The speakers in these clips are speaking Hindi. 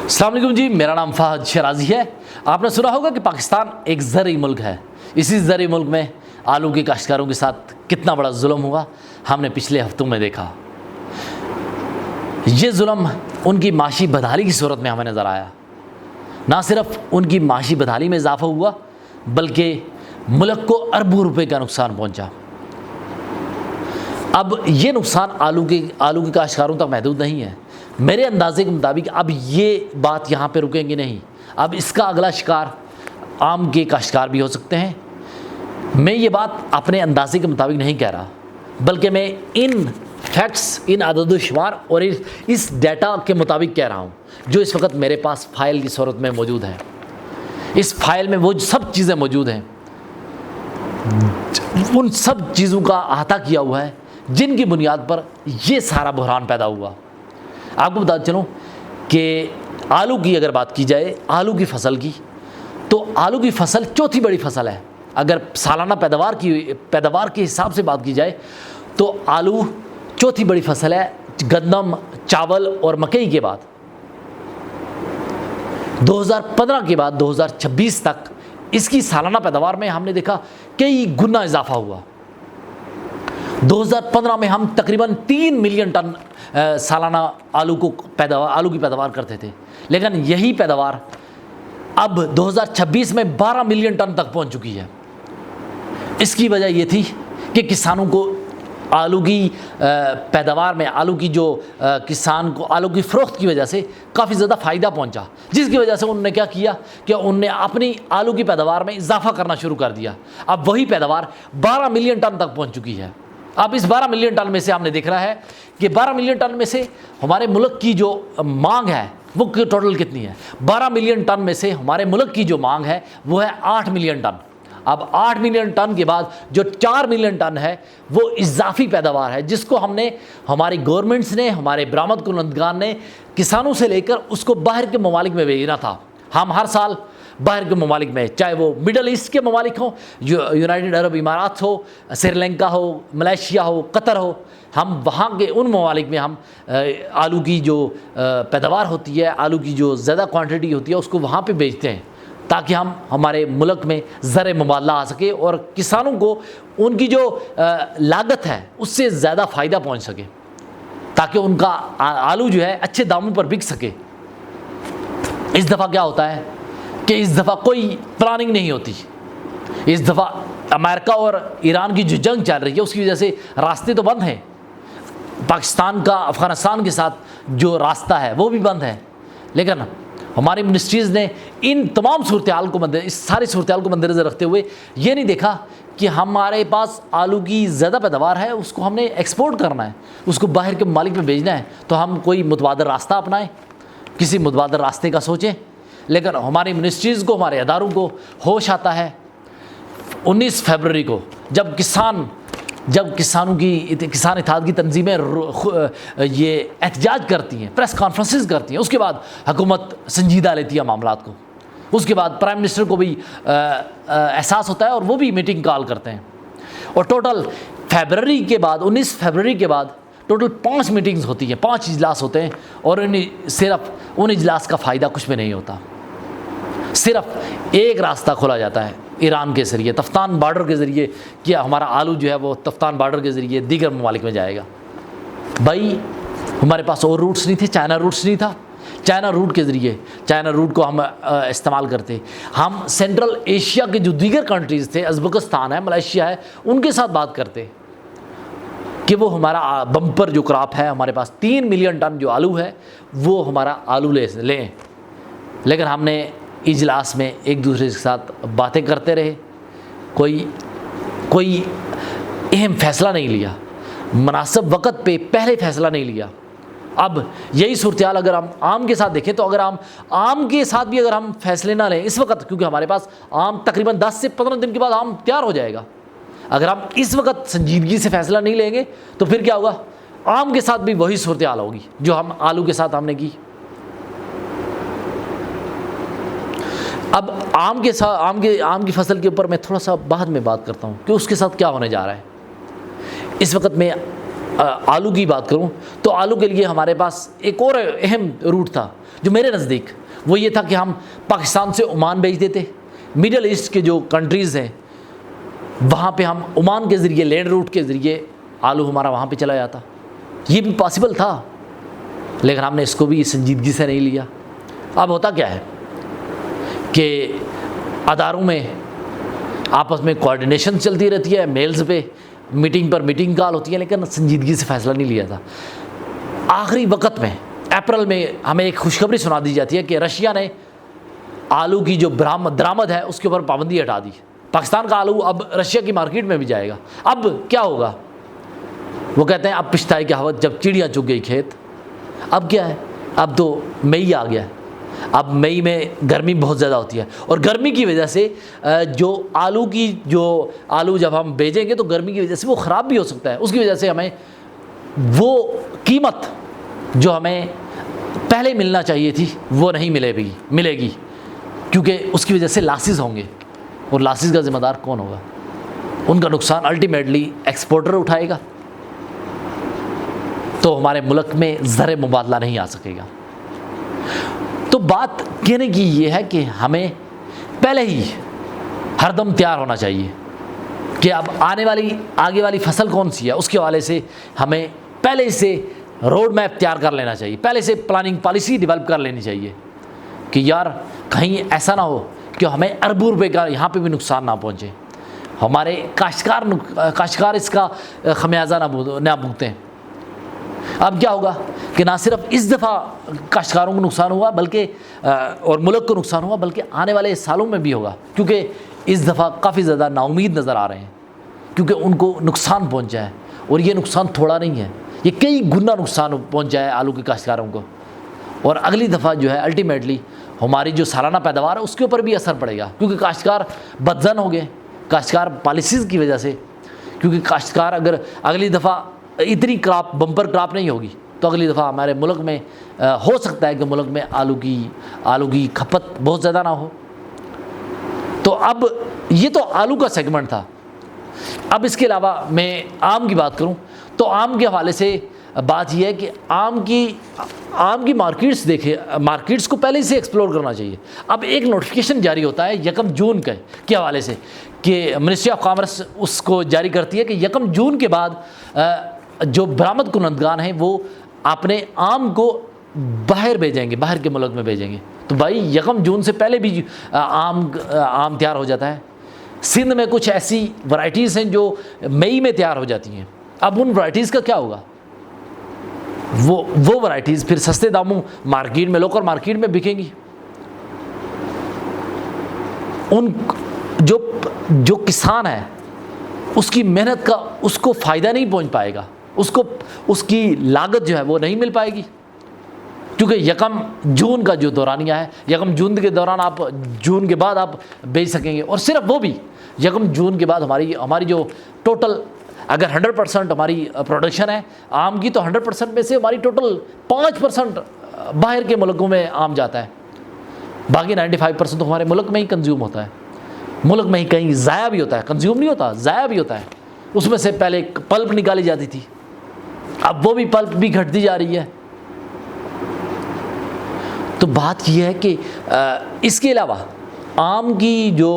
अस्सलाम वालेकुम जी, मेरा नाम फ़हद शराजी है। आपने सुना होगा कि पाकिस्तान एक ज़रई मुल्क है। इसी ज़रई मुल्क में आलू के काश्तकारों के साथ कितना बड़ा जुल्म हुआ हमने पिछले हफ्तों में देखा। ये जुल्म उनकी माशी बदहाली की सूरत में हमें नज़र आया। ना सिर्फ उनकी माशी बदहाली में इजाफा हुआ बल्कि मुल्क को अरबों रुपए का नुकसान पहुंचा। अब ये नुकसान आलू के काश्तकारों तक महदूद नहीं है। मेरे अंदाजे के मुताबिक अब ये बात यहाँ पे रुकेंगी नहीं। अब इसका अगला शिकार आम के काश्तकार भी हो सकते हैं। मैं ये बात अपने अंदाजे के मुताबिक नहीं कह रहा, बल्कि मैं इन फैक्ट्स, इन अदद-ओ-शुमार और इस डेटा के मुताबिक कह रहा हूँ जो इस वक्त मेरे पास फ़ाइल की सूरत में मौजूद है। इस फाइल में वो सब चीज़ें मौजूद हैं, उन सब चीज़ों का अहाता किया हुआ है जिनकी बुनियाद पर ये सारा बहरान पैदा हुआ। आपको बता चलूँ कि आलू की अगर बात की जाए, आलू की फ़सल की, तो आलू की फ़सल चौथी बड़ी फ़सल है। अगर सालाना पैदावार के हिसाब से बात की जाए तो आलू चौथी बड़ी फ़सल है, गंदम, चावल और मकई के बाद। 2015 के बाद 2026 तक इसकी सालाना पैदावार में हमने देखा कई गुना इजाफा हुआ। 2015 में हम तकरीबन 3 मिलियन टन सालाना आलू की पैदावार करते थे, लेकिन यही पैदावार अब 2026 में 12 मिलियन टन तक पहुंच चुकी है। इसकी वजह ये थी कि किसानों को आलू की पैदावार में आलू की फ़रोख्त की वजह से काफ़ी ज़्यादा फ़ायदा पहुंचा, जिसकी वजह से उन्होंने क्या किया कि उन्होंने अपनी आलू की पैदावार में इजाफा करना शुरू कर दिया। अब वही पैदावार 12 मिलियन टन तक पहुंच चुकी है। अब इस 12 मिलियन टन में से हमने देख रहा है कि 12 मिलियन टन में से हमारे मुल्क की जो मांग है वो टोटल कितनी है। 12 मिलियन टन में से हमारे मुल्क की जो मांग है वो है 8 मिलियन टन। अब 8 मिलियन टन के बाद जो 4 मिलियन टन है वो इजाफी पैदावार है, जिसको हमारी गवर्नमेंट्स ने, हमारे बरामद कुनंदगान ने किसानों से लेकर उसको बाहर के ममालिक में भेजना था। हम हर साल बाहर के ममालिक में, चाहे वो मिडल ईस्ट के ममालिक हों, यूनाइटेड अरब इमारात हो, श्रीलंका हो, मलेशिया हो, कतर हो, हम वहाँ के उन ममालिक में हम आलू की जो पैदावार होती है, आलू की जो ज़्यादा क्वांटिटी होती है उसको वहाँ पे बेचते हैं, ताकि हमारे मुल्क में ज़र मुबादला आ सके और किसानों को उनकी जो लागत है उससे ज़्यादा फ़ायदा पहुँच सके, ताकि उनका आलू जो है अच्छे दामों पर बिक सके। इस दफ़ा क्या होता है कि इस दफ़ा कोई प्लानिंग नहीं होती। इस दफ़ा अमेरिका और ईरान की जो जंग चल रही है उसकी वजह से रास्ते तो बंद हैं। पाकिस्तान का अफ़गानिस्तान के साथ जो रास्ता है वो भी बंद है, लेकिन हमारी मिनिस्ट्रीज़ ने इन तमाम इस सारी सूरत हाल को मद्देनज़र रखते हुए ये नहीं देखा कि हमारे पास आलू की ज़्यादा पैदावार है, उसको हमने एक्सपोर्ट करना है, उसको बाहर के ममालिक में भेजना है, तो हम कोई मुतबादल रास्ता अपनाएं, किसी मुतबादल रास्ते का सोचें। लेकिन हमारी मिनिस्ट्रीज़ को, हमारे अदारों को होश आता है 19 फरवरी को, जब किसान इत्तेहाद की तंजीमें ये एहतजाज करती हैं, प्रेस कॉन्फ्रेंसेस करती हैं, उसके बाद हुकूमत संजीदा लेती है मामलात को। उसके बाद प्राइम मिनिस्टर को भी एहसास होता है और वो भी मीटिंग कॉल करते हैं। और टोटल 19 फरवरी के बाद टोटल 5 मीटिंग्स होती हैं, 5 इजलास होते हैं, और सिर्फ उन इजलास का फ़ायदा कुछ भी नहीं होता। सिर्फ एक रास्ता खोला जाता है ईरान के ज़रिए, तफ्तान बॉर्डर के ज़रिए, कि हमारा आलू जो है वो तफ्तान बॉर्डर के ज़रिए दीगर ममालिक में जाएगा। भाई हमारे पास और रूट्स नहीं थे, चाइना रूट्स नहीं था। चाइना रूट के ज़रिए, चाइना रूट को हम इस्तेमाल करते, हम सेंट्रल एशिया के जो दीगर कंट्रीज़ थे, उज़्बेकिस्तान है, मलेशिया है, उनके साथ बात करते कि वो हमारा बम्पर जो क्रॉप है, हमारे पास 3 मिलियन टन जो आलू है वो हमारा आलू लें। लेकिन हमने इजलास में एक दूसरे के साथ बातें करते रहे, कोई अहम फ़ैसला नहीं लिया, मुनासिब वक़्त पे पहले फ़ैसला नहीं लिया। अब यही सूरत हाल अगर हम आम के साथ देखें, तो अगर हम आम के साथ भी अगर हम फ़ैसले ना लें इस वक्त, क्योंकि हमारे पास आम तकरीबन 10 से 15 दिन के बाद आम तैयार हो जाएगा, अगर हम इस वक्त संजीदगी से फ़ैसला नहीं लेंगे तो फिर क्या होगा, आम के साथ भी वही सूरत हाल होगी जो हम आलू के साथ हमने की। अब आम की फ़सल के ऊपर मैं थोड़ा सा बाद में बात करता हूँ कि उसके साथ क्या होने जा रहा है। इस वक्त मैं आलू की बात करूं तो आलू के लिए हमारे पास एक और अहम रूट था जो मेरे नज़दीक, वो ये था कि हम पाकिस्तान से ओमान भेज देते। मिडल ईस्ट के जो कंट्रीज़ हैं वहाँ पे हम ओमान के ज़रिए, लैंड रूट के ज़रिए आलू हमारा वहाँ पे चला जाता। ये भी पॉसिबल था, लेकिन हमने इसको भी संजीदगी से नहीं लिया। अब होता क्या है कि अदारों में आपस में कोऑर्डिनेशन चलती रहती है, मेल्स पे मीटिंग पर मीटिंग कॉल होती है, लेकिन संजीदगी से फ़ैसला नहीं लिया था। आखिरी वक्त में अप्रैल में हमें एक खुशखबरी सुना दी जाती है कि रशिया ने आलू की जो दरामद है उसके ऊपर पाबंदी हटा दी। पाकिस्तान का आलू अब रशिया की मार्केट में भी जाएगा। अब क्या होगा? वो कहते हैं अब पिछताई की हवत जब चिड़ियाँ चुग गई खेत। अब क्या है? अब तो मई आ गया। अब मई में गर्मी बहुत ज़्यादा होती है और गर्मी की वजह से जो आलू जब हम बेचेंगे तो गर्मी की वजह से वो ख़राब भी हो सकता है। उसकी वजह से हमें वो कीमत जो हमें पहले मिलना चाहिए थी वो नहीं मिलेगी, क्योंकि उसकी वजह से लॉसेस होंगे, और लॉसेस का ज़िम्मेदार कौन होगा? उनका नुकसान अल्टीमेटली एक्सपोर्टर उठाएगा। तो हमारे मुल्क में ज़र मुबादला नहीं आ सकेगा। तो बात कहने की ये है कि हमें पहले ही हरदम तैयार होना चाहिए कि अब आगे वाली फसल कौन सी है, उसके हवाले से हमें पहले से रोड मैप तैयार कर लेना चाहिए, पहले से प्लानिंग पॉलिसी डेवलप कर लेनी चाहिए कि यार कहीं ऐसा ना हो कि हमें अरबों रुपए का यहाँ पे भी नुकसान ना पहुँचे, हमारे काश्तकार इसका खमियाजा ना भुगतें। अब क्या होगा कि ना सिर्फ इस दफ़ा काश्तकारों को नुकसान हुआ बल्कि और मुल्क को नुकसान हुआ, बल्कि आने वाले सालों में भी होगा, क्योंकि इस दफ़ा काफ़ी ज़्यादा नाउमीद नज़र आ रहे हैं, क्योंकि उनको नुकसान पहुंचा है। और ये नुकसान थोड़ा नहीं है, ये कई गुना नुकसान पहुंचा है आलू के काश्तकारों को। और अगली दफ़ा जो है अल्टीमेटली हमारी जो सालाना पैदावार है उसके ऊपर भी असर पड़ेगा, क्योंकि काश्तकार बदजन हो गए काश्तकार पॉलिसीज़ की वजह से। क्योंकि काश्तकार अगर अगली दफ़ा इतनी बम्पर क्रॉप नहीं होगी तो अगली दफ़ा हमारे मुल्क में हो सकता है कि मुल्क में आलू की खपत बहुत ज़्यादा ना हो। तो अब ये तो आलू का सेगमेंट था। अब इसके अलावा मैं आम की बात करूं तो आम के हवाले से बात यह है कि आम की मार्केट्स को पहले से एक्सप्लोर करना चाहिए। अब एक नोटिफिकेशन जारी होता है 1 जून के हवाले से कि मिनिस्ट्री ऑफ कॉमर्स उसको जारी करती है कि 1 जून के बाद जो बरामद कुनंदगान हैं वो अपने आम को बाहर भेजेंगे, बाहर के मुल्क में भेजेंगे। तो भाई 1 जून से पहले भी आम तैयार हो जाता है। सिंध में कुछ ऐसी वैरायटीज़ हैं जो मई में तैयार हो जाती हैं। अब उन वैरायटीज़ का क्या होगा? वो वैरायटीज़ फिर सस्ते दामों मार्केट में, लोकल मार्केट में बिकेंगी। उन जो किसान है उसकी मेहनत का उसको फ़ायदा नहीं पहुंच पाएगा, उसकी लागत जो है वो नहीं मिल पाएगी, क्योंकि 1 जून का जो दौरानिया है, 1 जून के दौरान जून के बाद आप बेच सकेंगे। और सिर्फ वो भी 1 जून के बाद हमारी जो टोटल अगर 100% हमारी प्रोडक्शन है आम की, तो 100% में से हमारी टोटल 5% बाहर के मुल्कों में आम जाता है, बाकी 95% तो हमारे मुल्क में ही कंज्यूम होता है। मुल्क में ही कहीं ज़ाया भी होता है, कंज्यूम नहीं होता, ज़ाया भी होता है। उसमें से पहले पल्प निकाली जाती थी, अब वो भी पल्प भी घटती जा रही है। तो बात यह है कि इसके अलावा आम की जो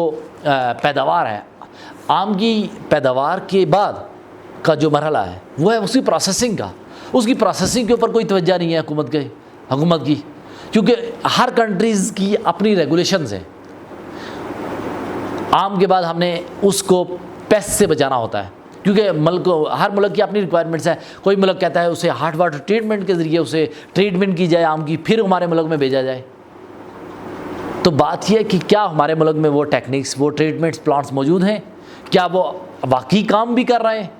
पैदावार है, आम की पैदावार के बाद का जो मरहला है वो है उसकी प्रोसेसिंग का। उसकी प्रोसेसिंग के ऊपर कोई तवज्जो नहीं है हुकूमत की, क्योंकि हर कंट्रीज़ की अपनी रेगुलेशंस हैं। आम के बाद हमने उसको पेस्ट से बचाना होता है, क्योंकि हर मुल्क की अपनी रिक्वायरमेंट्स है। कोई मुल्क कहता है उसे हार्ड वाटर ट्रीटमेंट के ज़रिए उसे ट्रीटमेंट की जाए आम की, फिर हमारे मुल्क में भेजा जाए। तो बात यह है कि क्या हमारे मुल्क में वो टेक्निक्स, वो ट्रीटमेंट्स प्लांट्स मौजूद हैं, क्या वो वाकई काम भी कर रहे हैं?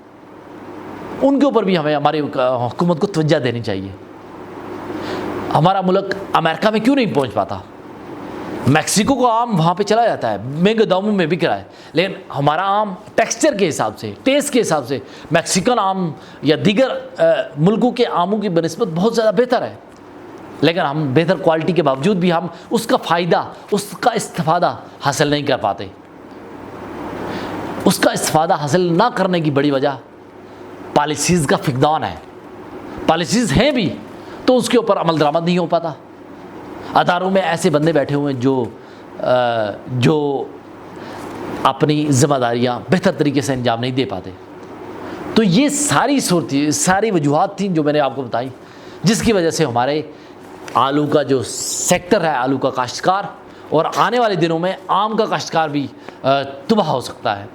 उनके ऊपर भी हमें हमारी हुकूमत को तवज्जो देनी चाहिए। हमारा मुल्क अमेरिका में क्यों नहीं पहुंच पाता? मैक्सिको का आम वहाँ पे चला जाता है, महंगे दामों में बिक रहा है, लेकिन हमारा आम टेक्सचर के हिसाब से, टेस्ट के हिसाब से मैक्सिकन आम या दीगर मुल्कों के आमों की बनिस्बत बहुत ज़्यादा बेहतर है। लेकिन हम बेहतर क्वालिटी के बावजूद भी हम उसका फ़ायदा, उसका इस्तिफ़ादा हासिल नहीं कर पाते। उसका इस्तिफ़ादा हासिल ना करने की बड़ी वजह पॉलिसीज़ का फिकदान है। पॉलिसीज़ हैं भी तो उसके ऊपर अमल दरामद नहीं हो पाता। अदारों में ऐसे बंदे बैठे हुए हैं जो अपनी ज़िम्मेदारियाँ बेहतर तरीके से अंजाम नहीं दे पाते। तो ये सारी वजूहात थी जो मैंने आपको बताई, जिसकी वजह से हमारे आलू का जो सेक्टर है, आलू का काश्तकार, और आने वाले दिनों में आम का काश्तकार भी तबाह हो सकता है।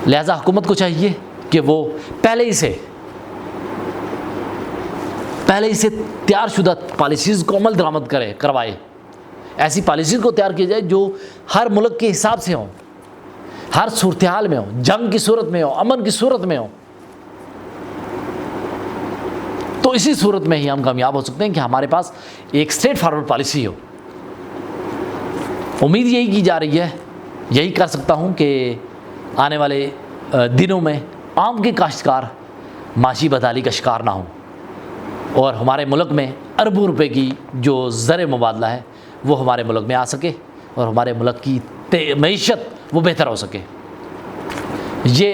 लिहाजा हुकूमत को चाहिए कि वो पहले ही से तैयारशुदा पॉलिसीज़ को अमल दरामद करवाए। ऐसी पॉलिसीज़ को तैयार किया जाए जो हर मुल्क के हिसाब से हों, हर सूरत हाल में हो, जंग की सूरत में हो, अमन की सूरत में हो। तो इसी सूरत में ही हम कामयाब हो सकते हैं कि हमारे पास एक स्ट्रेट फॉरवर्ड पॉलिसी हो। उम्मीद यही की जा रही है, यही कर सकता हूं कि आने वाले दिनों में आम के काश्तकार माशी बदहाली का शिकार ना हो और हमारे मुल्क में अरबों रुपए की जो ज़र मुबादला है वो हमारे मुल्क में आ सके और हमारे मुल्क की मईशत वो बेहतर हो सके। ये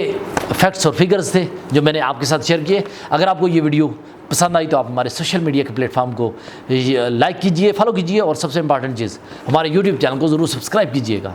फैक्ट्स और फिगर्स थे जो मैंने आपके साथ शेयर किए। अगर आपको ये वीडियो पसंद आई तो आप हमारे सोशल मीडिया के प्लेटफॉर्म को लाइक कीजिए, फॉलो कीजिए और सबसे इंपॉर्टेंट चीज़ हमारे यूट्यूब चैनल को ज़रूर सब्सक्राइब कीजिएगा।